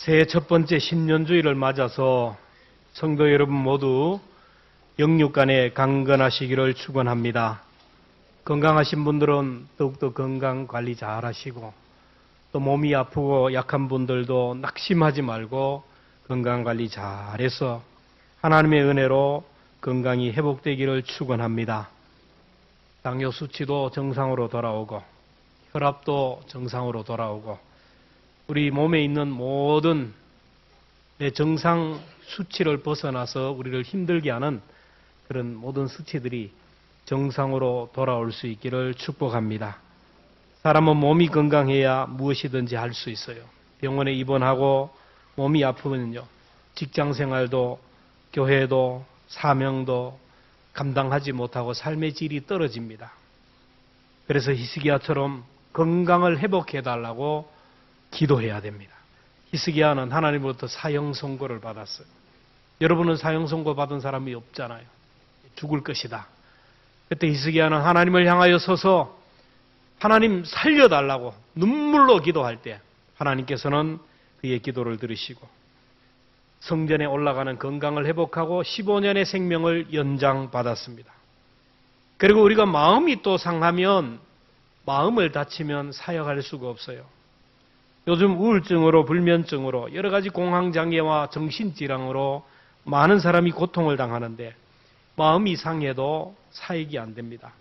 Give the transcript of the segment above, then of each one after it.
새해 첫 번째 신년주일을 맞아서 성도 여러분 모두 영육간에 강건하시기를 축원합니다. 건강하신 분들은 더욱더 건강 관리 잘 하시고, 또 몸이 아프고 약한 분들도 낙심하지 말고 건강 관리 잘해서 하나님의 은혜로 건강이 회복되기를 축원합니다. 당뇨 수치도 정상으로 돌아오고 혈압도 정상으로 돌아오고 우리 몸에 있는 모든 내 정상 수치를 벗어나서 우리를 힘들게 하는 그런 모든 수치들이 정상으로 돌아올 수 있기를 축복합니다. 사람은 몸이 건강해야 무엇이든지 할 수 있어요. 병원에 입원하고 몸이 아프면요, 직장생활도 교회도 사명도 감당하지 못하고 삶의 질이 떨어집니다. 그래서 히스기야처럼 건강을 회복해달라고 기도해야 됩니다. 히스기야는 하나님으로부터 사형 선고를 받았어요. 여러분은 사형 선고 받은 사람이 없잖아요. 죽을 것이다. 그때 히스기야는 하나님을 향하여 서서 하나님 살려달라고 눈물로 기도할 때 하나님께서는 그의 기도를 들으시고 성전에 올라가는 건강을 회복하고 15년의 생명을 연장받았습니다. 그리고 우리가 마음이 또 상하면, 마음을 다치면 사역할 수가 없어요. 요즘 우울증으로 불면증으로 여러 가지 공황장애와 정신질환으로 많은 사람이 고통을 당하는데 마음이 상해도 사역이 안 됩니다.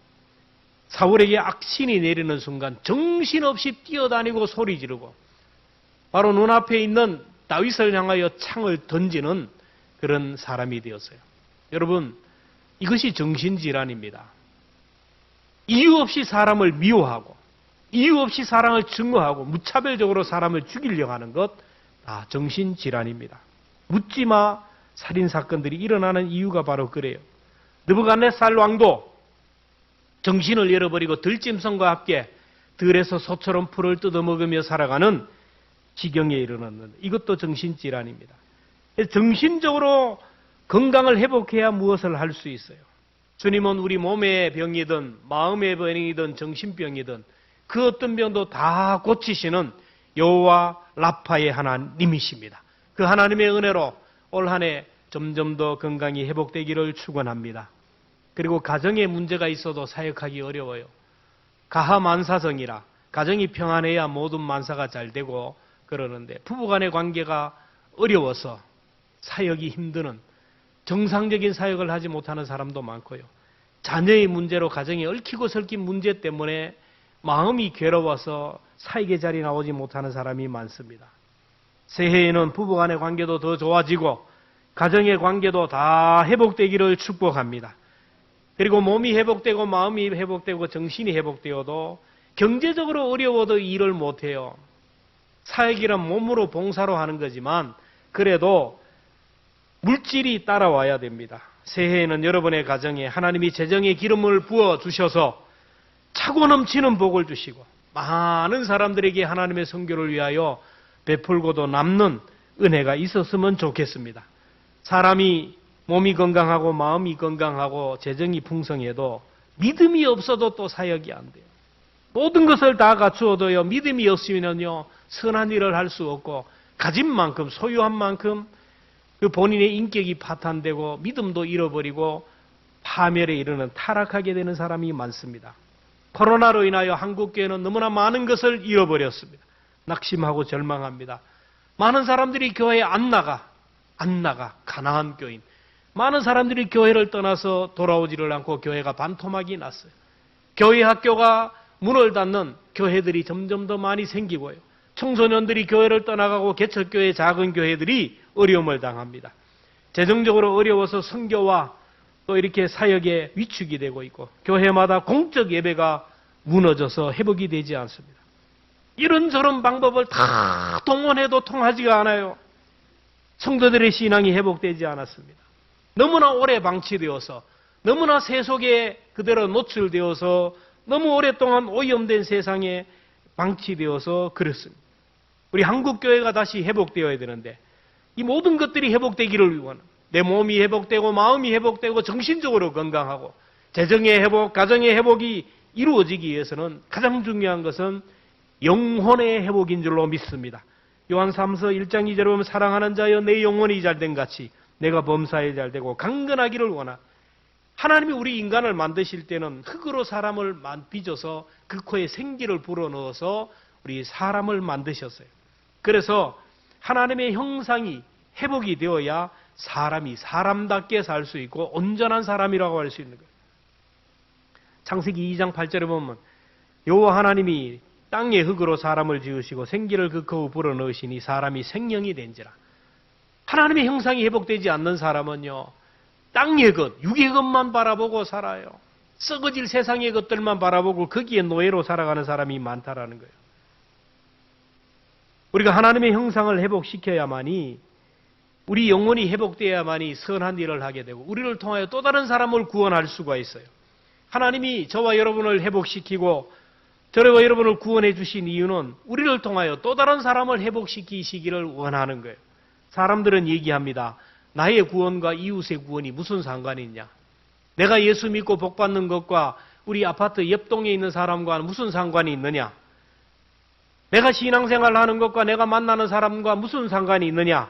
사울에게 악신이 내리는 순간 정신없이 뛰어다니고 소리 지르고 바로 눈앞에 있는 다윗을 향하여 창을 던지는 그런 사람이 되었어요. 여러분, 이것이 정신질환입니다. 이유 없이 사람을 미워하고 이유 없이 사람을 증오하고 무차별적으로 사람을 죽이려고 하는 것 다 정신질환입니다. 묻지마 살인사건들이 일어나는 이유가 바로 그래요. 느부갓네살 왕도 정신을 잃어버리고 들짐승과 함께 들에서 소처럼 풀을 뜯어먹으며 살아가는 지경에 이르렀는데 이것도 정신질환입니다. 정신적으로 건강을 회복해야 무엇을 할 수 있어요. 주님은 우리 몸의 병이든 마음의 병이든 정신병이든 그 어떤 병도 다 고치시는 여호와 라파의 하나님이십니다. 그 하나님의 은혜로 올 한 해 점점 더 건강이 회복되기를 축원합니다. 그리고 가정에 문제가 있어도 사역하기 어려워요. 가하만사성이라 가정이 평안해야 모든 만사가 잘 되고 그러는데 부부간의 관계가 어려워서 사역이 힘드는 정상적인 사역을 하지 못하는 사람도 많고요. 자녀의 문제로 가정이 얽히고 설킨 문제 때문에 마음이 괴로워서 사역의 자리에 나오지 못하는 사람이 많습니다. 새해에는 부부간의 관계도 더 좋아지고 가정의 관계도 다 회복되기를 축복합니다. 그리고 몸이 회복되고 마음이 회복되고 정신이 회복되어도 경제적으로 어려워도 일을 못해요. 사역이란 몸으로 봉사로 하는 거지만 그래도 물질이 따라와야 됩니다. 새해에는 여러분의 가정에 하나님이 재정의 기름을 부어주셔서 차고 넘치는 복을 주시고 많은 사람들에게 하나님의 선교를 위하여 베풀고도 남는 은혜가 있었으면 좋겠습니다. 사람이 몸이 건강하고 마음이 건강하고 재정이 풍성해도 믿음이 없어도 또 사역이 안 돼요. 모든 것을 다 갖추어도요, 믿음이 없으면요 선한 일을 할 수 없고 가진 만큼 소유한 만큼 그 본인의 인격이 파탄되고 믿음도 잃어버리고 파멸에 이르는 타락하게 되는 사람이 많습니다. 코로나로 인하여 한국교회는 너무나 많은 것을 잃어버렸습니다. 낙심하고 절망합니다. 많은 사람들이 교회에 안 나가 가난한 교인. 많은 사람들이 교회를 떠나서 돌아오지를 않고 교회가 반토막이 났어요. 교회 학교가 문을 닫는 교회들이 점점 더 많이 생기고요. 청소년들이 교회를 떠나가고 개척교회 작은 교회들이 어려움을 당합니다. 재정적으로 어려워서 선교와 또 이렇게 사역에 위축이 되고 있고 교회마다 공적 예배가 무너져서 회복이 되지 않습니다. 이런저런 방법을 다 동원해도 통하지가 않아요. 성도들의 신앙이 회복되지 않았습니다. 너무나 오래 방치되어서 너무나 세속에 그대로 노출되어서 너무 오랫동안 오염된 세상에 방치되어서 그렇습니다. 우리 한국교회가 다시 회복되어야 되는데 이 모든 것들이 회복되기를 위한 내 몸이 회복되고 마음이 회복되고 정신적으로 건강하고 재정의 회복, 가정의 회복이 이루어지기 위해서는 가장 중요한 것은 영혼의 회복인 줄로 믿습니다. 요한 3서 1장 2절에 보면 사랑하는 자여 내 영혼이 잘된 같이 내가 범사에 잘되고 강건하기를 원하. 하나님이 우리 인간을 만드실 때는 흙으로 사람을 빚어서 그 코에 생기를 불어넣어서 우리 사람을 만드셨어요. 그래서 하나님의 형상이 회복이 되어야 사람이 사람답게 살 수 있고 온전한 사람이라고 할 수 있는 거예요. 창세기 2장 8절에 보면 여호와 하나님이 땅의 흙으로 사람을 지으시고 생기를 그 코에 불어넣으시니 사람이 생명이 된지라. 하나님의 형상이 회복되지 않는 사람은요, 땅의 것, 육의 것만 바라보고 살아요. 썩어질 세상의 것들만 바라보고 거기에 노예로 살아가는 사람이 많다라는 거예요. 우리가 하나님의 형상을 회복시켜야만이, 우리 영혼이 회복되어야만이 선한 일을 하게 되고 우리를 통하여 또 다른 사람을 구원할 수가 있어요. 하나님이 저와 여러분을 회복시키고 저와 여러분을 구원해 주신 이유는 우리를 통하여 또 다른 사람을 회복시키시기를 원하는 거예요. 사람들은 얘기합니다. 나의 구원과 이웃의 구원이 무슨 상관이 있냐? 내가 예수 믿고 복 받는 것과 우리 아파트 옆동에 있는 사람과 무슨 상관이 있느냐? 내가 신앙생활을 하는 것과 내가 만나는 사람과 무슨 상관이 있느냐?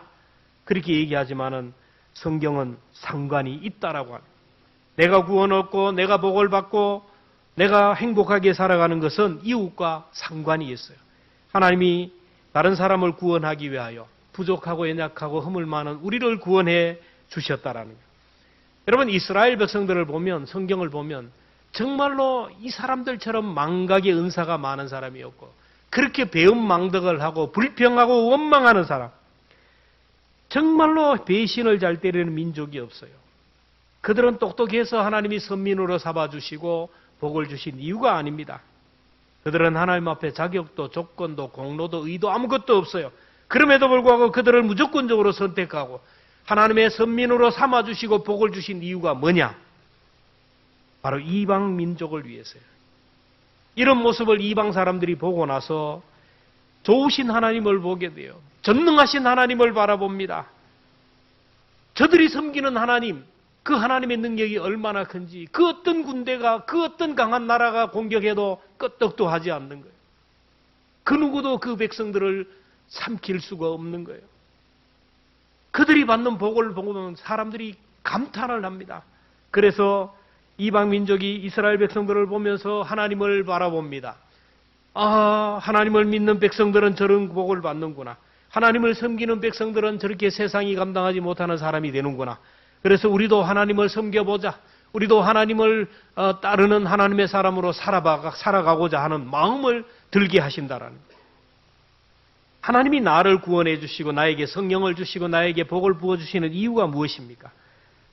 그렇게 얘기하지만은 성경은 상관이 있다라고 합니다. 내가 구원 얻고 내가 복을 받고 내가 행복하게 살아가는 것은 이웃과 상관이 있어요. 하나님이 다른 사람을 구원하기 위하여 부족하고 연약하고 허물 많은 우리를 구원해 주셨다라는 거예요. 여러분, 이스라엘 백성들을 보면, 성경을 보면 정말로 이 사람들처럼 망각의 은사가 많은 사람이었고 그렇게 배은망덕을 하고 불평하고 원망하는 사람, 정말로 배신을 잘 때리는 민족이 없어요. 그들은 똑똑해서 하나님이 선민으로 삼아주시고 복을 주신 이유가 아닙니다. 그들은 하나님 앞에 자격도 조건도 공로도 의도 아무것도 없어요. 그럼에도 불구하고 그들을 무조건적으로 선택하고 하나님의 선민으로 삼아주시고 복을 주신 이유가 뭐냐? 바로 이방 민족을 위해서요. 이런 모습을 이방 사람들이 보고 나서 좋으신 하나님을 보게 돼요. 전능하신 하나님을 바라봅니다. 저들이 섬기는 하나님, 그 하나님의 능력이 얼마나 큰지, 그 어떤 군대가, 그 어떤 강한 나라가 공격해도 끄떡도 하지 않는 거예요. 그 누구도 그 백성들을 삼킬 수가 없는 거예요. 그들이 받는 복을 보면 사람들이 감탄을 합니다. 그래서 이방 민족이 이스라엘 백성들을 보면서 하나님을 바라봅니다. 아, 하나님을 믿는 백성들은 저런 복을 받는구나. 하나님을 섬기는 백성들은 저렇게 세상이 감당하지 못하는 사람이 되는구나. 그래서 우리도 하나님을 섬겨보자. 우리도 하나님을 따르는 하나님의 사람으로 살아가고자 하는 마음을 들게 하신다라는 거예요. 하나님이 나를 구원해 주시고 나에게 성령을 주시고 나에게 복을 부어주시는 이유가 무엇입니까?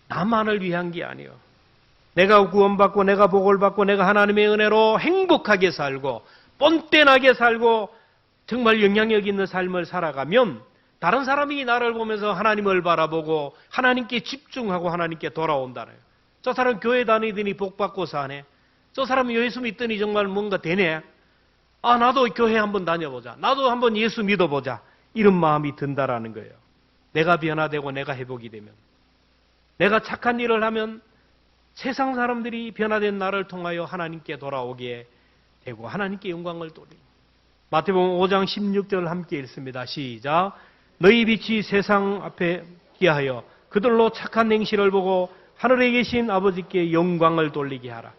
나만을 위한 게 아니에요. 내가 구원받고 내가 복을 받고 내가 하나님의 은혜로 행복하게 살고 뻔뻔하게 살고 정말 영향력 있는 삶을 살아가면 다른 사람이 나를 보면서 하나님을 바라보고 하나님께 집중하고 하나님께 돌아온다네요. 저 사람 교회 다니더니 복 받고 사네. 저 사람 예수 믿더니 정말 뭔가 되네. 아, 나도 교회 한번 다녀보자. 나도 한번 예수 믿어보자. 이런 마음이 든다라는 거예요. 내가 변화되고 내가 회복이 되면, 내가 착한 일을 하면 세상 사람들이 변화된 나를 통하여 하나님께 돌아오게 되고 하나님께 영광을 돌리고. 마태복음 5장 16절 함께 읽습니다. 시작. 너희 빛이 세상 앞에 기하여 그들로 착한 행실을 보고 하늘에 계신 아버지께 영광을 돌리게 하라.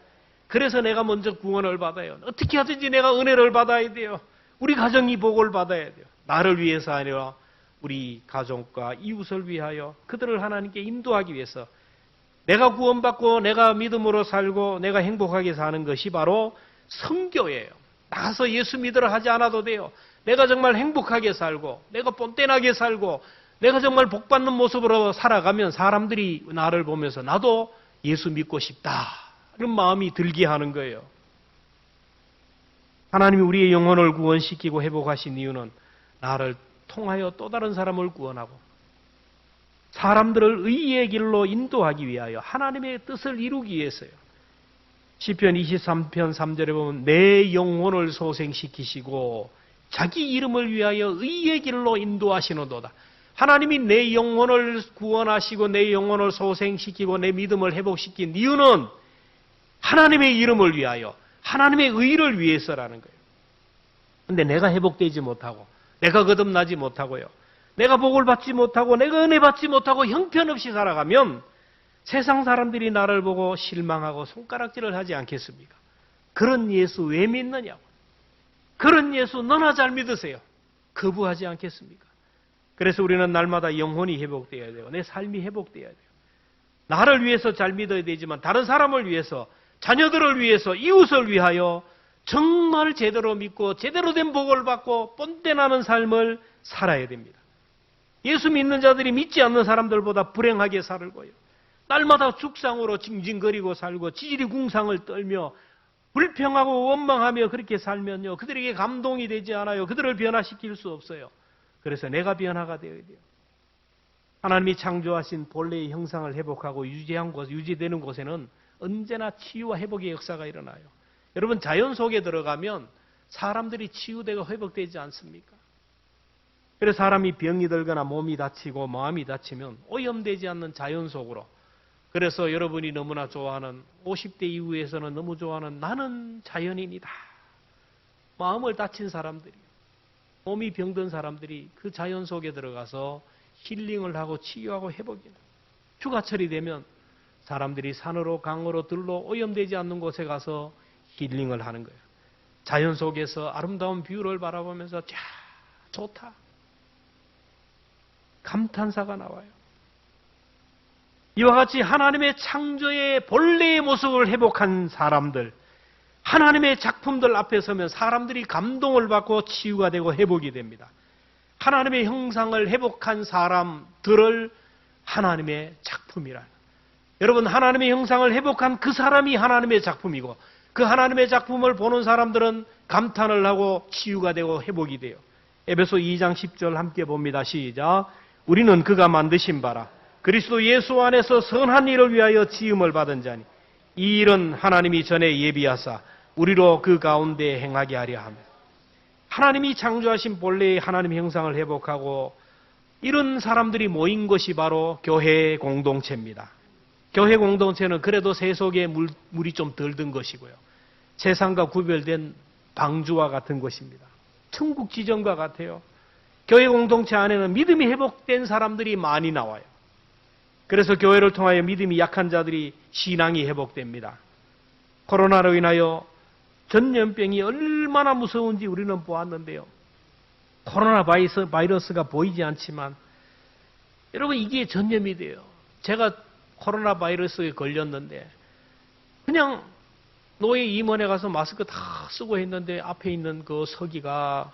그래서 내가 먼저 구원을 받아요. 어떻게 하든지 내가 은혜를 받아야 돼요. 우리 가정이 복을 받아야 돼요. 나를 위해서 아니라 우리 가족과 이웃을 위하여 그들을 하나님께 인도하기 위해서 내가 구원받고 내가 믿음으로 살고 내가 행복하게 사는 것이 바로 선교예요. 나가서 예수 믿으러 하지 않아도 돼요. 내가 정말 행복하게 살고 내가 뻔뻔하게 살고 내가 정말 복받는 모습으로 살아가면 사람들이 나를 보면서 나도 예수 믿고 싶다 이런 마음이 들게 하는 거예요. 하나님이 우리의 영혼을 구원시키고 회복하신 이유는 나를 통하여 또 다른 사람을 구원하고 사람들을 의의 길로 인도하기 위하여 하나님의 뜻을 이루기 위해서요. 시편 23편 3절에 보면 내 영혼을 소생시키시고 자기 이름을 위하여 의의 길로 인도하시는도다. 하나님이 내 영혼을 구원하시고 내 영혼을 소생시키고 내 믿음을 회복시킨 이유는 하나님의 이름을 위하여 하나님의 의를 위해서라는 거예요. 근데 내가 회복되지 못하고 내가 거듭나지 못하고요. 내가 복을 받지 못하고 내가 은혜 받지 못하고 형편없이 살아가면 세상 사람들이 나를 보고 실망하고 손가락질을 하지 않겠습니까? 그런 예수 왜 믿느냐고. 그런 예수 너나 잘 믿으세요. 거부하지 않겠습니까? 그래서 우리는 날마다 영혼이 회복되어야 돼요. 내 삶이 회복되어야 돼요. 나를 위해서 잘 믿어야 되지만 다른 사람을 위해서, 자녀들을 위해서, 이웃을 위하여 정말 제대로 믿고 제대로 된 복을 받고 본때나는 삶을 살아야 됩니다. 예수 믿는 자들이 믿지 않는 사람들보다 불행하게 살고요. 날마다 죽상으로 징징거리고 살고 지질이 궁상을 떨며 불평하고 원망하며 그렇게 살면요. 그들에게 감동이 되지 않아요. 그들을 변화시킬 수 없어요. 그래서 내가 변화가 되어야 돼요. 하나님이 창조하신 본래의 형상을 회복하고 유지되는 곳에는 언제나 치유와 회복의 역사가 일어나요. 여러분 자연 속에 들어가면 사람들이 치유되고 회복되지 않습니까? 그래서 사람이 병이 들거나 몸이 다치고 마음이 다치면 오염되지 않는 자연 속으로, 그래서 여러분이 너무나 좋아하는 50대 이후에서는 너무 좋아하는 나는 자연인이다. 마음을 다친 사람들이, 몸이 병든 사람들이 그 자연 속에 들어가서 힐링을 하고 치유하고 회복이 나요. 휴가철이 되면 사람들이 산으로 강으로 들로 오염되지 않는 곳에 가서 힐링을 하는 거예요. 자연 속에서 아름다운 뷰를 바라보면서 자, 좋다. 감탄사가 나와요. 이와 같이 하나님의 창조의 본래의 모습을 회복한 사람들, 하나님의 작품들 앞에 서면 사람들이 감동을 받고 치유가 되고 회복이 됩니다. 하나님의 형상을 회복한 사람들을 하나님의 작품이라. 여러분 하나님의 형상을 회복한 그 사람이 하나님의 작품이고 그 하나님의 작품을 보는 사람들은 감탄을 하고 치유가 되고 회복이 돼요. 에베소 2장 10절 함께 봅니다. 시작. 우리는 그가 만드신 바라 그리스도 예수 안에서 선한 일을 위하여 지음을 받은 자니 이 일은 하나님이 전에 예비하사 우리로 그 가운데 행하게 하려 합니다. 하나님이 창조하신 본래의 하나님의 형상을 회복하고 이런 사람들이 모인 것이 바로 교회 공동체입니다. 교회 공동체는 그래도 세속에 물이 좀 덜 든 것이고요. 세상과 구별된 방주와 같은 것입니다. 천국 지정과 같아요. 교회 공동체 안에는 믿음이 회복된 사람들이 많이 나와요. 그래서 교회를 통하여 믿음이 약한 자들이 신앙이 회복됩니다. 코로나로 인하여 전염병이 얼마나 무서운지 우리는 보았는데요. 코로나 바이러스가 보이지 않지만 여러분 이게 전염이 돼요. 제가 코로나 바이러스에 걸렸는데 그냥 노예 임원에 가서 마스크 다 쓰고 했는데 앞에 있는 그 서기가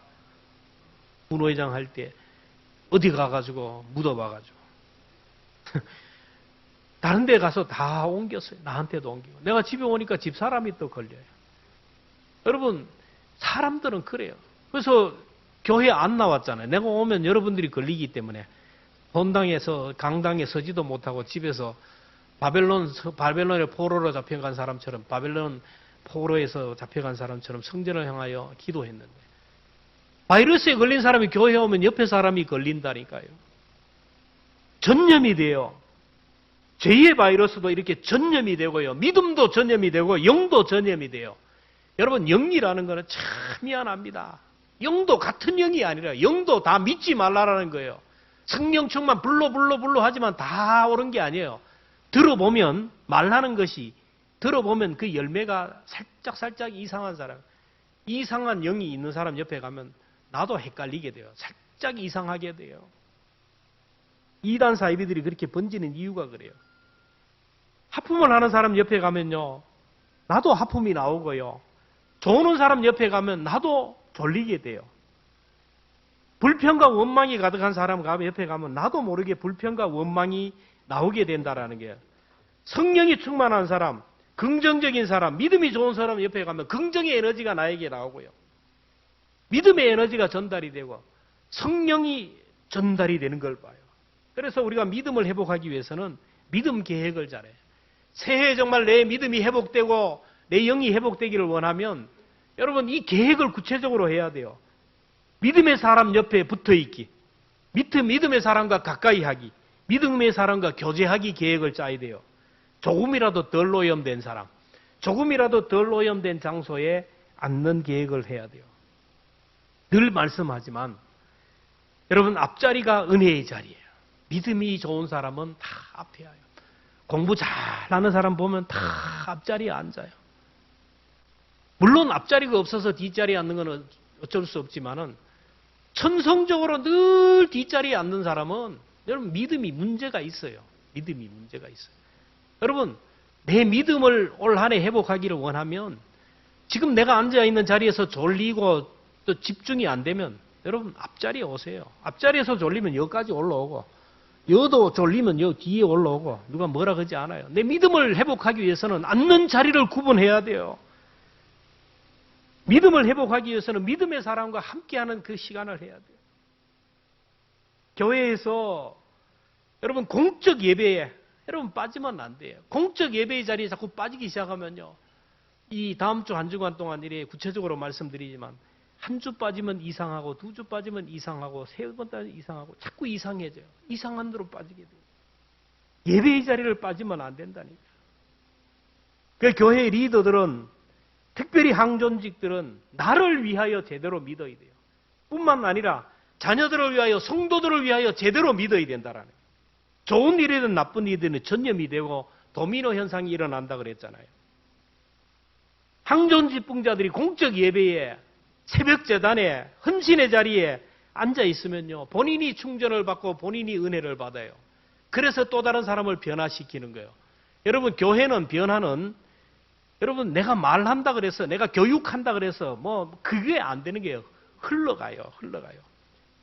부노회장 할 때 어디 가가지고 묻어봐가지고 다른 데 가서 다 옮겼어요. 나한테도 옮기고. 내가 집에 오니까 집사람이 또 걸려요. 여러분 사람들은 그래요. 그래서 교회 안 나왔잖아요. 내가 오면 여러분들이 걸리기 때문에 본당에서 강당에 서지도 못하고 집에서 바벨론의 포로로 잡혀간 사람처럼 바벨론 포로에서 잡혀간 사람처럼 성전을 향하여 기도했는데 바이러스에 걸린 사람이 교회에 오면 옆에 사람이 걸린다니까요. 전염이 돼요. 죄의 바이러스도 이렇게 전염이 되고요. 믿음도 전염이 되고 영도 전염이 돼요. 여러분 영이라는 거는 참 미안합니다. 영도 같은 영이 아니라 영도 다 믿지 말라라는 거예요. 성령 충만 불로 하지만 다 옳은 게 아니에요. 들어보면 말하는 것이 들어보면 그 열매가 살짝 이상한 사람, 이상한 영이 있는 사람 옆에 가면 나도 헷갈리게 돼요. 살짝 이상하게 돼요. 이단 사이비들이 그렇게 번지는 이유가 그래요. 하품을 하는 사람 옆에 가면요, 나도 하품이 나오고요. 조는 사람 옆에 가면 나도 졸리게 돼요. 불평과 원망이 가득한 사람 옆에 가면 나도 모르게 불평과 원망이 나오게 된다라는 거예요. 성령이 충만한 사람, 긍정적인 사람, 믿음이 좋은 사람 옆에 가면 긍정의 에너지가 나에게 나오고요. 믿음의 에너지가 전달이 되고 성령이 전달이 되는 걸 봐요. 그래서 우리가 믿음을 회복하기 위해서는 믿음 계획을 잘해요. 새해 정말 내 믿음이 회복되고 내 영이 회복되기를 원하면 여러분 이 계획을 구체적으로 해야 돼요. 믿음의 사람 옆에 붙어 있기, 믿음의 사람과 가까이 하기, 믿음의 사람과 교제하기 계획을 짜야 돼요. 조금이라도 덜 오염된 사람, 조금이라도 덜 오염된 장소에 앉는 계획을 해야 돼요. 늘 말씀하지만 여러분, 앞자리가 은혜의 자리예요. 믿음이 좋은 사람은 다 앞에 와요. 공부 잘하는 사람 보면 다 앞자리에 앉아요. 물론 앞자리가 없어서 뒷자리에 앉는 건 어쩔 수 없지만은 천성적으로 늘 뒷자리에 앉는 사람은 여러분 믿음이 문제가 있어요. 믿음이 문제가 있어요. 여러분, 내 믿음을 올 한 해 회복하기를 원하면 지금 내가 앉아있는 자리에서 졸리고 또 집중이 안 되면 여러분 앞자리에 오세요. 앞자리에서 졸리면 여기까지 올라오고 여도 졸리면 여기 뒤에 올라오고 누가 뭐라 그러지 않아요. 내 믿음을 회복하기 위해서는 앉는 자리를 구분해야 돼요. 믿음을 회복하기 위해서는 믿음의 사람과 함께하는 그 시간을 해야 돼요. 교회에서 여러분 공적 예배에 여러분 빠지면 안 돼요. 공적 예배의 자리에 자꾸 빠지기 시작하면요. 이 다음 주 한 주간 동안 이래 구체적으로 말씀드리지만 한 주 빠지면 이상하고 두 주 빠지면 이상하고 세 번 빠지면 이상하고 자꾸 이상해져요. 이상한 대로 빠지게 돼요. 예배의 자리를 빠지면 안 된다니까. 그 교회 리더들은 특별히 항존직들은 나를 위하여 제대로 믿어야 돼요. 뿐만 아니라 자녀들을 위하여 성도들을 위하여 제대로 믿어야 된다라는 거예요. 좋은 일이든 나쁜 일이든 전염이 되고 도미노 현상이 일어난다 그랬잖아요. 항존직분자들이 공적 예배에 새벽 재단에 헌신의 자리에 앉아 있으면요. 본인이 충전을 받고 본인이 은혜를 받아요. 그래서 또 다른 사람을 변화시키는 거예요. 여러분 교회는 변화는 여러분 내가 말한다 그래서 내가 교육한다 그래서 뭐 그게 안 되는 게요. 흘러가요.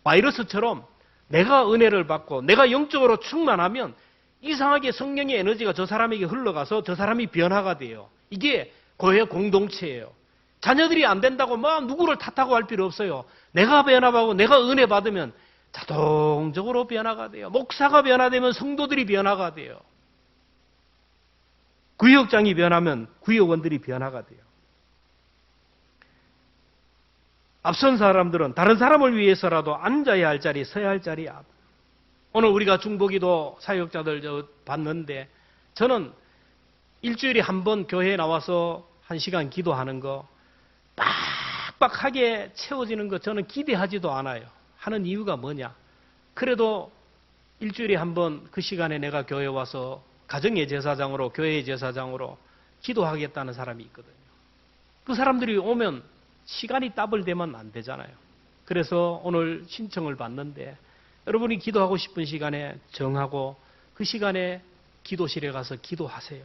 바이러스처럼 내가 은혜를 받고 내가 영적으로 충만하면 이상하게 성령의 에너지가 저 사람에게 흘러가서 저 사람이 변화가 돼요. 이게 교회 공동체예요. 자녀들이 안 된다고 막 누구를 탓하고 할 필요 없어요. 내가 변화받고 내가 은혜 받으면 자동적으로 변화가 돼요. 목사가 변화되면 성도들이 변화가 돼요. 구역장이 변하면 구역원들이 변화가 돼요. 앞선 사람들은 다른 사람을 위해서라도 앉아야 할 자리, 서야 할 자리 앞. 오늘 우리가 중보기도 사역자들 봤는데 저는 일주일에 한 번 교회에 나와서 1시간 기도하는 거 빡빡하게 채워지는 거 저는 기대하지도 않아요. 하는 이유가 뭐냐? 그래도 일주일에 한 번 그 시간에 내가 교회에 와서 가정의 제사장으로 교회의 제사장으로 기도하겠다는 사람이 있거든요. 그 사람들이 오면 시간이 따블되면 안 되잖아요. 그래서 오늘 신청을 받는데 여러분이 기도하고 싶은 시간에 정하고 그 시간에 기도실에 가서 기도하세요.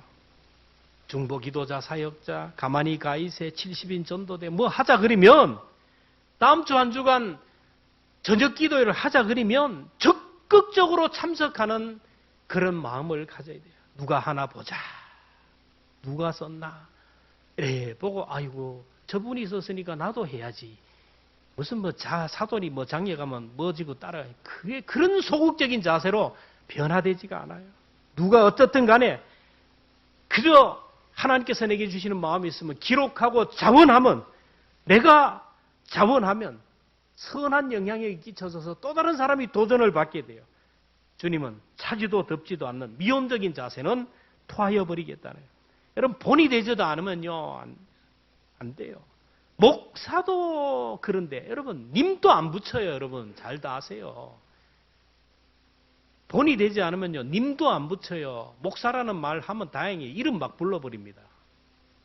중보 기도자, 사역자, 가만히 가이세, 70인 전도대 뭐 하자 그러면 다음 주 한 주간 저녁 기도회를 하자 그러면 적극적으로 참석하는 그런 마음을 가져야 돼요. 누가 하나 보자. 누가 썼나. 이래 보고 아이고 저분이 썼으니까 나도 해야지. 무슨 뭐 사돈이 뭐 장례 가면 뭐 지고 따라. 그게 그런 소극적인 자세로 변화되지가 않아요. 누가 어떻든 간에 그저 하나님께서 내게 주시는 마음이 있으면 기록하고 자원하면 내가 자원하면 선한 영향력이 끼쳐져서 또 다른 사람이 도전을 받게 돼요. 주님은 차지도 덮지도 않는 미온적인 자세는 토하여 버리겠다는 거예요. 여러분 본이 되지도 않으면요 안 돼요. 목사도 그런데 여러분 님도 안 붙여요. 여러분 잘 다 아세요. 본이 되지 않으면요 님도 안 붙여요. 목사라는 말 하면 다행히 이름 막 불러버립니다.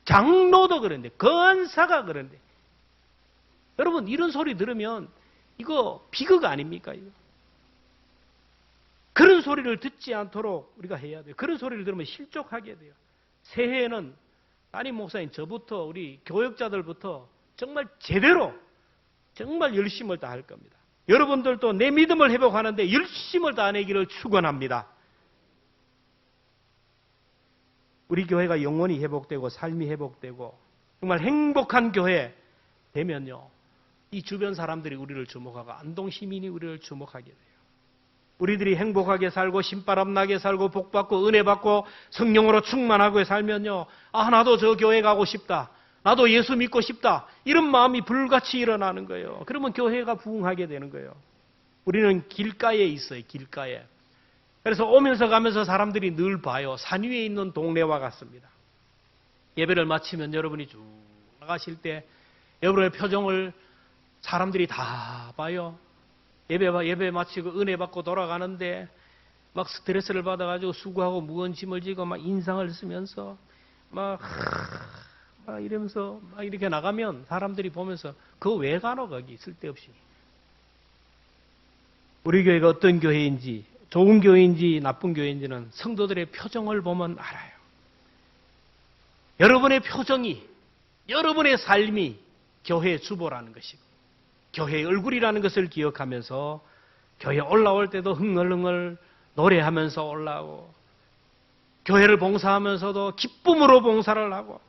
장로도 그런데 권사가 그런데 여러분 이런 소리 들으면 이거 비극 아닙니까? 이거? 그런 소리를 듣지 않도록 우리가 해야 돼요. 그런 소리를 들으면 실족하게 돼요. 새해에는 따님 목사님 저부터 우리 교역자들부터 정말 제대로 정말 열심을 다할 겁니다. 여러분들도 내 믿음을 회복하는데 열심을 다하기를 축원합니다. 우리 교회가 영혼이 회복되고 삶이 회복되고 정말 행복한 교회 되면요. 이 주변 사람들이 우리를 주목하고 안동 시민이 우리를 주목하게 돼요. 우리들이 행복하게 살고 신바람 나게 살고 복받고 은혜 받고 성령으로 충만하게 살면요. 아 나도 저 교회 가고 싶다. 나도 예수 믿고 싶다. 이런 마음이 불같이 일어나는 거예요. 그러면 교회가 부흥하게 되는 거예요. 우리는 길가에 있어요. 길가에. 그래서 오면서 가면서 사람들이 늘 봐요. 산 위에 있는 동네와 같습니다. 예배를 마치면 여러분이 쭉 나가실 때 여러분의 표정을 사람들이 다 봐요. 예배 마치고 은혜 받고 돌아가는데 막 스트레스를 받아가지고 수고하고 무거운 짐을 지고 막 인상을 쓰면서 막 이러면서 막 이렇게 나가면 사람들이 보면서 그거 왜 가노 거기 쓸데없이. 우리 교회가 어떤 교회인지, 좋은 교회인지 나쁜 교회인지는 성도들의 표정을 보면 알아요. 여러분의 표정이, 여러분의 삶이 교회의 주보라는 것이고 교회의 얼굴이라는 것을 기억하면서 교회에 올라올 때도 흥얼흥얼 노래하면서 올라오고 교회를 봉사하면서도 기쁨으로 봉사를 하고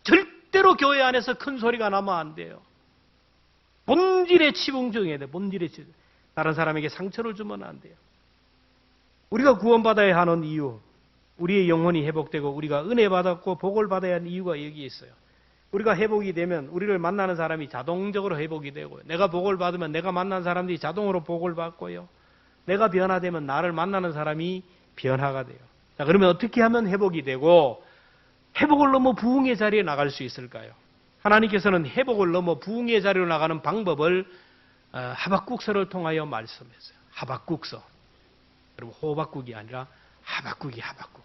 절대로 교회 안에서 큰 소리가 나면 안 돼요. 본질에 치중해야 돼. 본질에 치중. 다른 사람에게 상처를 주면 안 돼요. 우리가 구원받아야 하는 이유, 우리의 영혼이 회복되고 우리가 은혜 받았고 복을 받아야 하는 이유가 여기 있어요. 우리가 회복이 되면 우리를 만나는 사람이 자동적으로 회복이 되고요. 내가 복을 받으면 내가 만난 사람들이 자동으로 복을 받고요. 내가 변화되면 나를 만나는 사람이 변화가 돼요. 자, 그러면 어떻게 하면 회복이 되고 회복을 넘어 부흥의 자리에 나갈 수 있을까요? 하나님께서는 회복을 넘어 부흥의 자리로 나가는 방법을 하박국서를 통하여 말씀했어요. 하박국서. 여러분 호박국이 아니라 하박국이 하박국.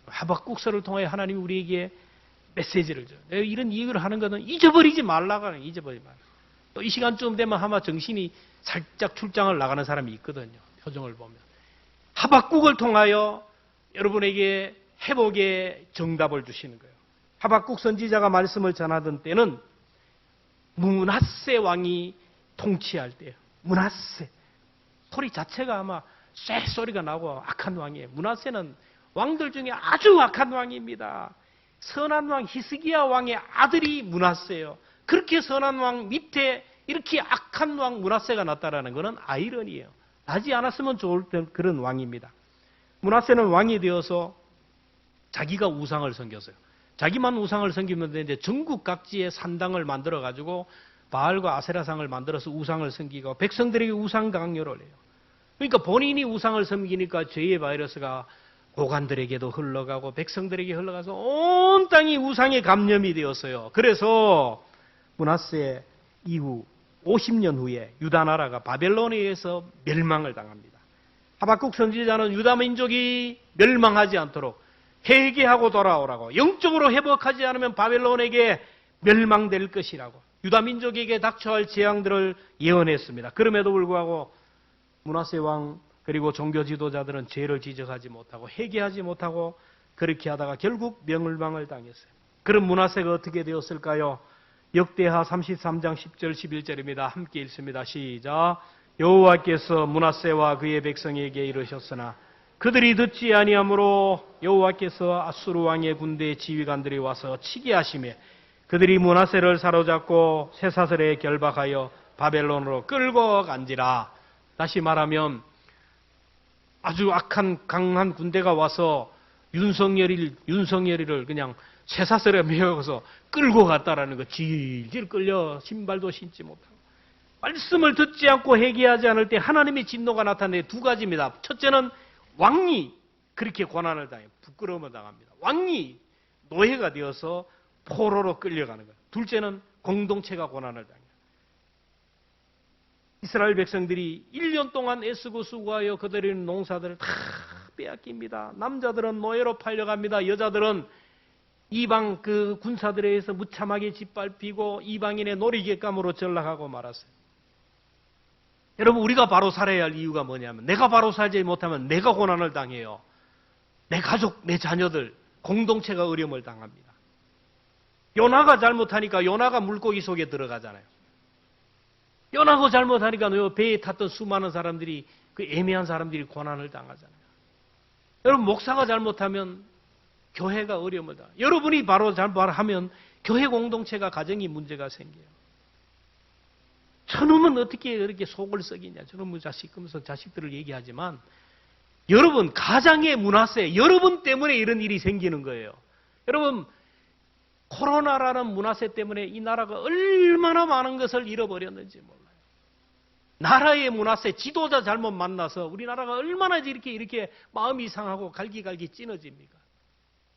하박국서를 통하여 하나님이 우리에게 메시지를 줘요. 내가 이런 얘기를 하는 것은 잊어버리지 말라고 하는, 잊어버리지 말라. 또 이 시간쯤 되면 아마 정신이 살짝 출장을 나가는 사람이 있거든요. 표정을 보면. 하박국을 통하여 여러분에게 회복의 정답을 주시는 거예요. 하박국 선지자가 말씀을 전하던 때는 므낫세 왕이 통치할 때예요. 므낫세. 소리 자체가 아마 쇠 소리가 나고 악한 왕이에요. 므낫세는 왕들 중에 아주 악한 왕입니다. 선한 왕 히스기야 왕의 아들이 므낫세예요. 그렇게 선한 왕 밑에 이렇게 악한 왕 므낫세가 났다라는 것은 아이러니예요. 나지 않았으면 좋을 그런 왕입니다. 므낫세는 왕이 되어서 자기가 우상을 섬겼어요. 자기만 우상을 섬기면 되는데 전국 각지에 산당을 만들어 가지고 바알과 아세라상을 만들어서 우상을 섬기고 백성들에게 우상 강요를 해요. 그러니까 본인이 우상을 섬기니까 죄의 바이러스가 고관들에게도 흘러가고 백성들에게 흘러가서 온 땅이 우상에 감염이 되었어요. 그래서 므낫세 이후 50년 후에 유다 나라가 바벨론에 의해서 멸망을 당합니다. 하박국 선지자는 유다 민족이 멸망하지 않도록 회개하고 돌아오라고, 영적으로 회복하지 않으면 바벨론에게 멸망될 것이라고 유다 민족에게 닥쳐할 재앙들을 예언했습니다. 그럼에도 불구하고 므낫세 왕 그리고 종교 지도자들은 죄를 지적하지 못하고 회개하지 못하고 그렇게 하다가 결국 멸망을 당했어요. 그럼 므낫세가 어떻게 되었을까요? 역대하 33장 10절 11절입니다. 함께 읽습니다. 시작. 여호와께서 므낫세와 그의 백성에게 이르셨으나 그들이 듣지 아니하므로 여호와께서 아수르 왕의 군대 지휘관들이 와서 치게 하시매 그들이 므낫세를 사로잡고 쇠사슬에 결박하여 바벨론으로 끌고 간지라. 다시 말하면 아주 악한 강한 군대가 와서 윤석열이를 그냥 쇠사슬에 메어서 끌고 갔다라는 거. 질질 끌려 신발도 신지 못하고. 말씀을 듣지 않고 회개하지 않을 때 하나님의 진노가 나타내 두 가지입니다. 첫째는 왕이 그렇게 고난을 당해요. 부끄러움을 당합니다. 왕이 노예가 되어서 포로로 끌려가는 거예요. 둘째는 공동체가 고난을 당해요. 이스라엘 백성들이 1년 동안 애쓰고 수고하여 그들의 농사들을 다 빼앗깁니다. 남자들은 노예로 팔려갑니다. 여자들은 이방 그 군사들에 의해서 무참하게 짓밟히고 이방인의 놀이객감으로 전락하고 말았어요. 여러분, 우리가 바로 살아야 할 이유가 뭐냐면 내가 바로 살지 못하면 내가 고난을 당해요. 내 가족, 내 자녀들, 공동체가 어려움을 당합니다. 요나가 잘못하니까 요나가 물고기 속에 들어가잖아요. 요나가 잘못하니까 배에 탔던 수많은 사람들이 그 애매한 사람들이 고난을 당하잖아요. 여러분, 목사가 잘못하면 교회가 어려움을 당해요. 여러분이 바로 잘못하면 교회 공동체가 가정이 문제가 생겨요. 저놈은 어떻게 그렇게 속을 썩이냐. 저놈의 자식, 그러면서 자식들을 얘기하지만 여러분, 가장의 므낫세, 여러분 때문에 이런 일이 생기는 거예요. 여러분, 코로나라는 므낫세 때문에 이 나라가 얼마나 많은 것을 잃어버렸는지 몰라요. 나라의 므낫세, 지도자 잘못 만나서 우리나라가 얼마나 이렇게 마음이 상하고 갈기갈기 찢어집니까?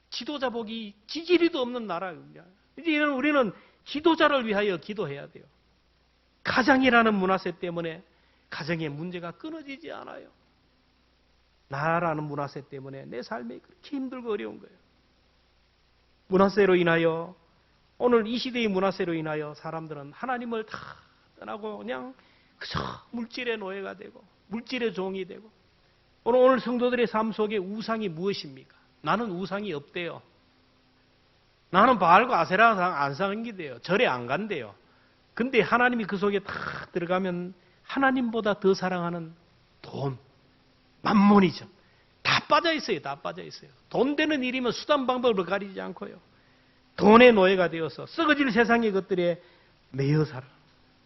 지도자 복이 지지리도 없는 나라입니다. 이제 우리는 지도자를 위하여 기도해야 돼요. 가장이라는 므낫세 때문에 가정의 문제가 끊어지지 않아요. 나라는 문화세 때문에 내 삶이 그렇게 힘들고 어려운 거예요. 문화세로 인하여, 오늘 이 시대의 문화세로 인하여 사람들은 하나님을 다 떠나고 그냥 그저 물질의 노예가 되고 물질의 종이 되고, 오늘 성도들의 삶 속에 우상이 무엇입니까? 나는 우상이 없대요. 나는 바알과 아세라 안 섬기대요. 절에 안 간대요. 근데 하나님이 그 속에 다 들어가면 하나님보다 더 사랑하는 돈, 만몬이죠. 다 빠져 있어요. 다 빠져 있어요. 돈 되는 일이면 수단 방법을 가리지 않고요. 돈의 노예가 되어서 썩어질 세상의 것들에 매여 살아.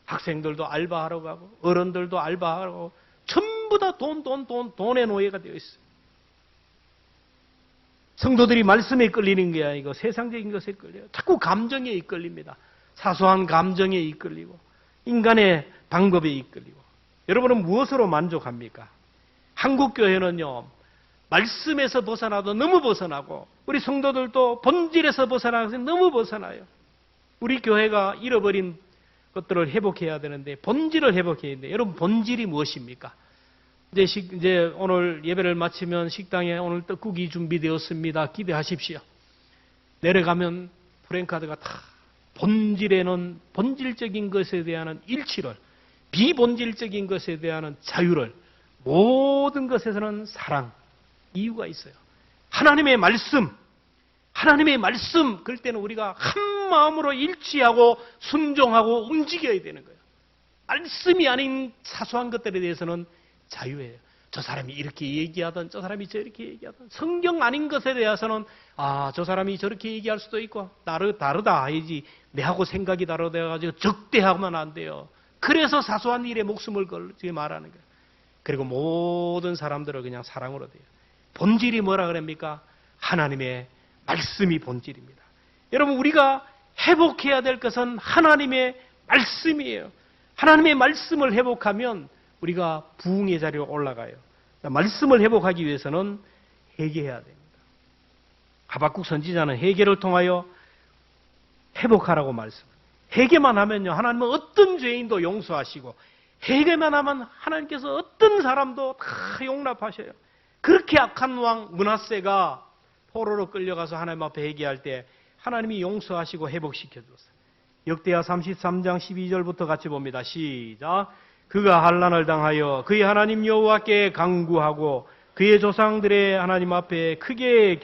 학생들도 알바하러 가고 어른들도 알바하러 가고 전부 다 돈의 노예가 되어 있어요. 성도들이 말씀에 끌리는 게 아니고 세상적인 것에 끌려요. 자꾸 감정에 이끌립니다. 사소한 감정에 이끌리고 인간의 방법에 이끌리고. 여러분은 무엇으로 만족합니까? 한국교회는요, 말씀에서 벗어나도 너무 벗어나고 우리 성도들도 본질에서 벗어나서 너무 벗어나요. 우리 교회가 잃어버린 것들을 회복해야 되는데 본질을 회복해야 되는데, 여러분 본질이 무엇입니까? 이제 오늘 예배를 마치면 식당에 오늘 떡국이 준비되었습니다. 기대하십시오. 내려가면 프랭카드가 다 본질에는 본질적인 것에 대한 일치를, 비본질적인 것에 대한 자유를, 모든 것에서는 사랑, 이유가 있어요. 하나님의 말씀, 그럴 때는 우리가 한 마음으로 일치하고 순종하고 움직여야 되는 거예요. 말씀이 아닌 사소한 것들에 대해서는 자유예요. 저 사람이 이렇게 얘기하든 저 사람이 저렇게 얘기하든, 성경 아닌 것에 대해서는 저 사람이 저렇게 얘기할 수도 있고 다르다 해야지, 내하고 생각이 다르다가지고 적대하면 안 돼요. 그래서 사소한 일에 목숨을 걸지 말하는 거예요. 그리고 모든 사람들을 그냥 사랑으로 돼요. 본질이 뭐라 그럽니까? 하나님의 말씀이 본질입니다. 여러분, 우리가 회복해야 될 것은 하나님의 말씀이에요. 하나님의 말씀을 회복하면 우리가 부흥의 자리로 올라가요. 말씀을 회복하기 위해서는 회개해야 됩니다. 하박국 선지자는 회개를 통하여 회복하라고 말씀. 회개만 하면요, 하나님은 어떤 죄인도 용서하시고, 회개만 하면 하나님께서 어떤 사람도 다 용납하셔요. 그렇게 악한 왕 므낫세가 포로로 끌려가서 하나님 앞에 회개할 때 하나님이 용서하시고 회복시켜 줬어요. 역대하 33장 12절부터 같이 봅니다. 시작. 그가 환난을 당하여 그의 하나님 여호와께 간구하고 그의 조상들의 하나님 앞에 크게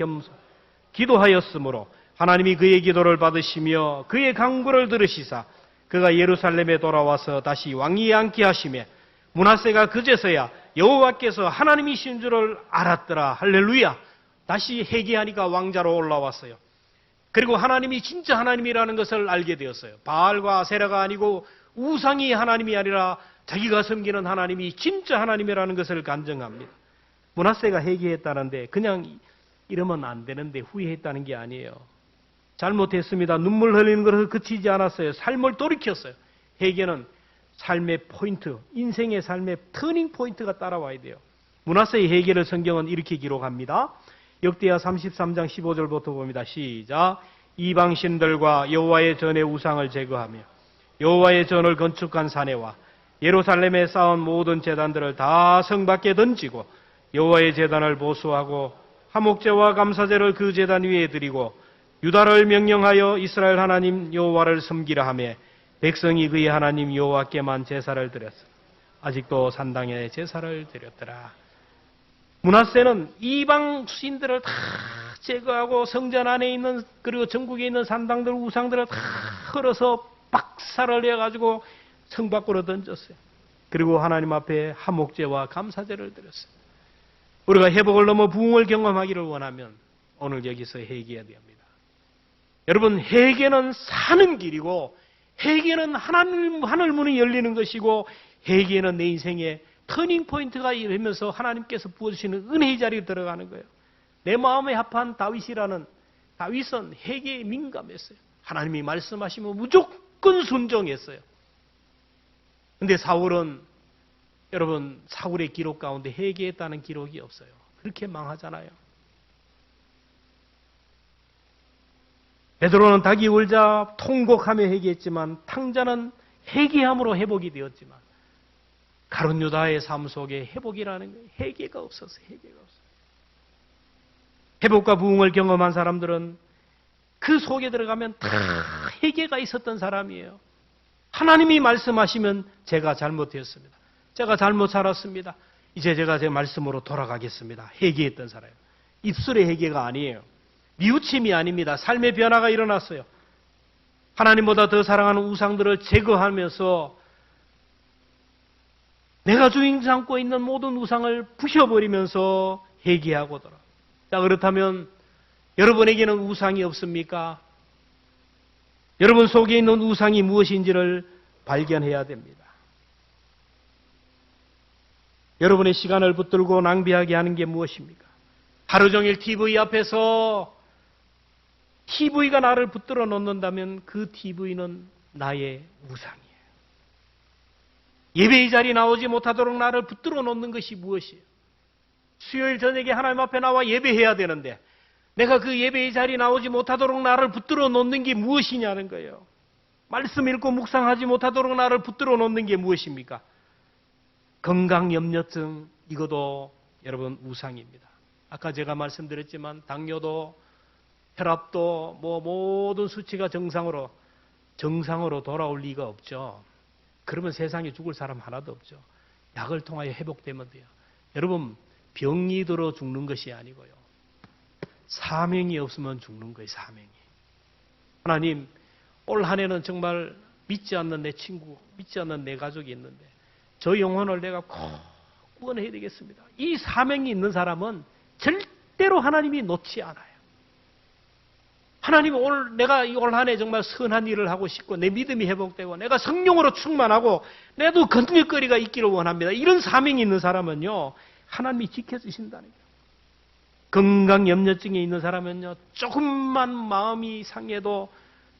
기도하였으므로 하나님이 그의 기도를 받으시며 그의 간구를 들으시사 그가 예루살렘에 돌아와서 다시 왕위에 앉게 하시며, 므낫세가 그제서야 여호와께서 하나님이신 줄을 알았더라. 할렐루야. 다시 회개하니까 왕자로 올라왔어요. 그리고 하나님이 진짜 하나님이라는 것을 알게 되었어요. 바알과 아세라가 아니고 우상이 하나님이 아니라 자기가 섬기는 하나님이 진짜 하나님이라는 것을 간증합니다. 므낫세가 회개했다는데 그냥 이러면 안 되는데 후회했다는 게 아니에요. 잘못했습니다. 눈물 흘리는 것을 그치지 않았어요. 삶을 돌이켰어요. 회개는 삶의 포인트, 인생의 삶의 터닝 포인트가 따라와야 돼요. 므낫세의 회개를 성경은 이렇게 기록합니다. 역대하 33장 15절부터 봅니다. 시작. 이방신들과 여호와의 전의 우상을 제거하며 여호와의 전을 건축한 사내와 예루살렘에 쌓은 모든 제단들을 다 성 밖에 던지고 여호와의 제단을 보수하고 화목제와 감사제를 그 제단 위에 드리고 유다를 명령하여 이스라엘 하나님 여호와를 섬기라 하며 백성이 그의 하나님 여호와께만 제사를 드렸으나 아직도 산당에 제사를 드렸더라. 므낫세는 이방 신들을 다 제거하고 성전 안에 있는, 그리고 전국에 있는 산당들, 우상들을 다 헐어서 박살을 내가지고 성 밖으로 던졌어요. 그리고 하나님 앞에 화목제와 감사제를 드렸어요. 우리가 회복을 넘어 부흥을 경험하기를 원하면 오늘 여기서 회개해야 됩니다. 여러분, 회개는 사는 길이고, 회개는 하늘 문이 열리는 것이고, 회개는 내 인생의 터닝 포인트가 되면서 하나님께서 부어주시는 은혜의 자리에 들어가는 거예요. 내 마음에 합한 다윗은 회개에 민감했어요. 하나님이 말씀하시면 무조건 순종했어요. 근데 사울은, 여러분, 사울의 기록 가운데 회개했다는 기록이 없어요. 그렇게 망하잖아요. 베드로는 닭이 울자 통곡하며 회개했지만 탕자는 회개함으로 회복이 되었지만 가룟 유다의 삶 속에 회복이라는 거예요. 회개가 없어서 회개가 없어요. 회복과 부흥을 경험한 사람들은 그 속에 들어가면 다 회개가 있었던 사람이에요. 하나님이 말씀하시면 제가 잘못했습니다. 제가 잘못 살았습니다. 이제 제가 제 말씀으로 돌아가겠습니다. 회개했던 사람이에요. 입술의 회개가 아니에요. 뉘우침이 아닙니다. 삶의 변화가 일어났어요. 하나님보다 더 사랑하는 우상들을 제거하면서 내가 주인 삼고 있는 모든 우상을 부셔버리면서 회개하고 돌아. 자, 그렇다면 여러분에게는 우상이 없습니까? 여러분 속에 있는 우상이 무엇인지를 발견해야 됩니다. 여러분의 시간을 붙들고 낭비하게 하는 게 무엇입니까? 하루 종일 TV 앞에서 TV가 나를 붙들어 놓는다면 그 TV는 나의 우상이에요. 예배의 자리에 나오지 못하도록 나를 붙들어 놓는 것이 무엇이에요? 수요일 저녁에 하나님 앞에 나와 예배해야 되는데 내가 그 예배의 자리에 나오지 못하도록 나를 붙들어 놓는 게 무엇이냐는 거예요. 말씀 읽고 묵상하지 못하도록 나를 붙들어 놓는 게 무엇입니까? 건강염려증, 이것도 여러분 우상입니다. 아까 제가 말씀드렸지만 당뇨도 혈압도 모든 수치가 정상으로 돌아올 리가 없죠. 그러면 세상에 죽을 사람 하나도 없죠. 약을 통하여 회복되면 돼요. 여러분, 병이 들어 죽는 것이 아니고요. 사명이 없으면 죽는 거예요. 사명이. 하나님, 올 한 해는 정말 믿지 않는 내 친구, 믿지 않는 내 가족이 있는데 저 영혼을 내가 꼭 구원해야 되겠습니다. 이 사명이 있는 사람은 절대로 하나님이 놓지 않아요. 하나님, 내가 올 한 해 정말 선한 일을 하고 싶고 내 믿음이 회복되고 내가 성령으로 충만하고 내도 건들거리가 있기를 원합니다. 이런 사명이 있는 사람은요, 하나님이 지켜주신다는 거예요. 건강염려증에 있는 사람은요, 조금만 마음이 상해도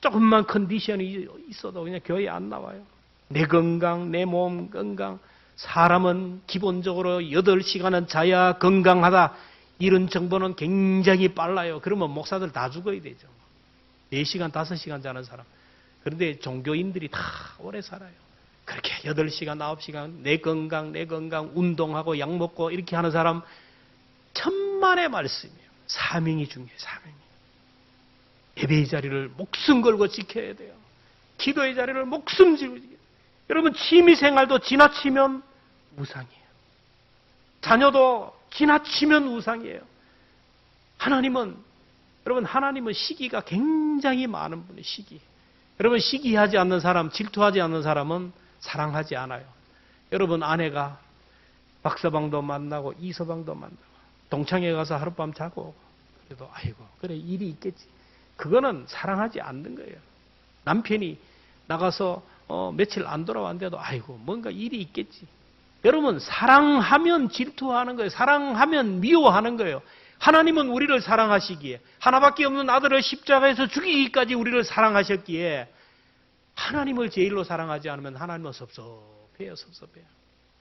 조금만 컨디션이 있어도 그냥 교회에 안 나와요. 내 건강, 내 몸 건강, 사람은 기본적으로 8시간은 자야 건강하다. 이런 정보는 굉장히 빨라요. 그러면 목사들 다 죽어야 되죠. 4시간, 5시간 자는 사람. 그런데 종교인들이 다 오래 살아요. 그렇게 8시간, 9시간 내 건강, 운동하고 약 먹고 이렇게 하는 사람 천만의 말씀이에요. 사명이 중요해요. 사명이. 예배의 자리를 목숨 걸고 지켜야 돼요. 기도의 자리를 목숨 걸고 지켜야 돼요. 여러분, 취미생활도 지나치면 우상이에요. 자녀도 지나치면 우상이에요. 하나님은 시기가 굉장히 많은 분이에요. 시기. 여러분, 시기하지 않는 사람, 질투하지 않는 사람은 사랑하지 않아요. 여러분, 아내가 박서방도 만나고 이서방도 만나고 동창회 가서 하룻밤 자고 그래도 아이고 그래 일이 있겠지. 그거는 사랑하지 않는 거예요. 남편이 나가서 며칠 안 돌아왔는데도 아이고 뭔가 일이 있겠지. 여러분, 사랑하면 질투하는 거예요. 사랑하면 미워하는 거예요. 하나님은 우리를 사랑하시기에 하나밖에 없는 아들을 십자가에서 죽이기까지 우리를 사랑하셨기에 하나님을 제일로 사랑하지 않으면 하나님은 섭섭해요.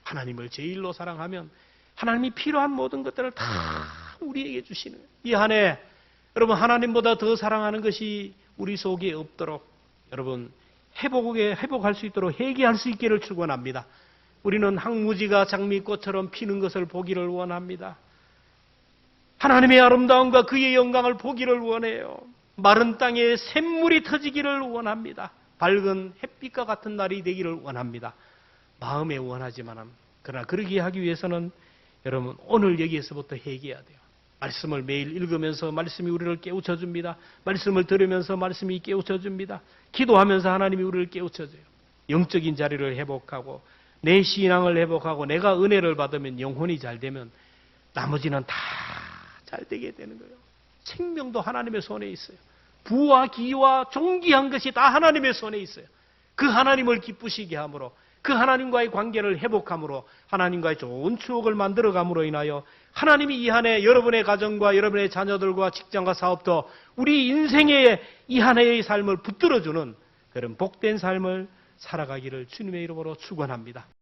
하나님을 제일로 사랑하면 하나님이 필요한 모든 것들을 다 우리에게 주시는 거예요. 이 한 해 여러분, 하나님보다 더 사랑하는 것이 우리 속에 없도록 여러분 회복할 수 있도록 회개할 수 있기를 축원합니다. 우리는 항무지가 장미꽃처럼 피는 것을 보기를 원합니다. 하나님의 아름다움과 그의 영광을 보기를 원해요. 마른 땅에 샘물이 터지기를 원합니다. 밝은 햇빛과 같은 날이 되기를 원합니다. 마음에 원하지만 그러나 그러기 하기 위해서는 여러분 오늘 여기에서부터 회개해야 돼요. 말씀을 매일 읽으면서 말씀이 우리를 깨우쳐줍니다. 말씀을 들으면서 말씀이 깨우쳐줍니다. 기도하면서 하나님이 우리를 깨우쳐줘요. 영적인 자리를 회복하고 내 신앙을 회복하고 내가 은혜를 받으면 영혼이 잘 되면 나머지는 다 잘 되게 되는 거예요. 생명도 하나님의 손에 있어요. 부와 기와 존귀한 것이 다 하나님의 손에 있어요. 그 하나님을 기쁘시게 함으로 그 하나님과의 관계를 회복함으로 하나님과의 좋은 추억을 만들어감으로 인하여 하나님이 이 한 해 여러분의 가정과 여러분의 자녀들과 직장과 사업도 우리 인생의 이 한 해의 삶을 붙들어주는 그런 복된 삶을 살아가기를 주님의 이름으로 축원합니다.